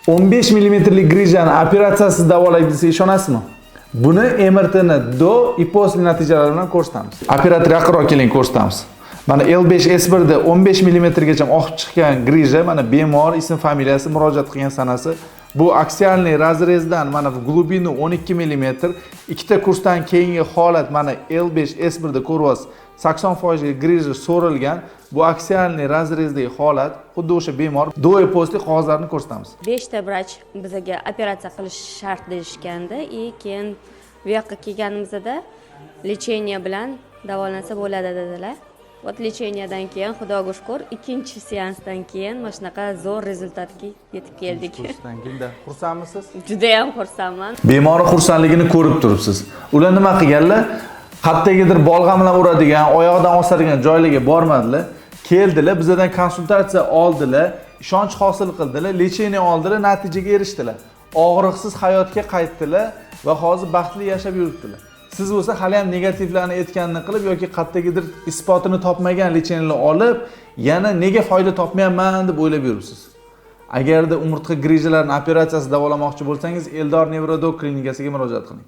15 mm'lik grijani operatsiyasiz davolaydi desa ishonasizmi? Buni MRTni do и после natijalari bilan ko'rsatamiz. Operator yaqinroq keling ko'rsatamiz. Mana L5S1 da 15 mm gacha oqib chiqqan grija, mana bemor ism familiyasi, murojaat qilgan sanasi. Bu aksialniy razrezdan mana glubini 12 mm, ikkita kursdan keyingi holat mana L5S1 da ko'ryapsiz. 80% ga grija so'rilgan. Bu aksialniy razrezdagi holat, xuddi o'sha bemor do и после qog'ozlarini ko'rsatamiz. 5 ta vrach bizga operatsiya qilish shart deyishganda, keyin bu yoqqa kelganimizda lecheniya bilan davolansa bo'ladi dedilar. Вот lecheniyadan keyin Xudoga shukr, ikkinchi seansdan keyin mana shunaqa zo'r rezultatga yetib keldik. Xursandmisiz? Juda ham xursandman. Bemorning xursandligini ko'rib turibsiz. Ular nima qilganlar? Qayerdagidir bolg'a bilan uradigan, oyoqdan osadigan joylarga bormadilar. Keldilar, bizdan konsultatsiya oldilar, ishonch hosil qildilar, lecheniya oldilar, natijaga erishdilar. Og'riqsiz hayotga qaytdilar va hozir baxtli yashab yuribdilar. Siz bo'lsa hali ham negativlarni aytganini qilib yoki qayerdagidir isbotini topmagan lecheniyalar olib, yana nega foyda topmayapman deb o'ylab yuribsiz. Agarda umurtqa grijalarini operatsiyasiz davolamoqchi bo'lsangiz, Eldor Nevrodok klinikasiga murojaat qiling.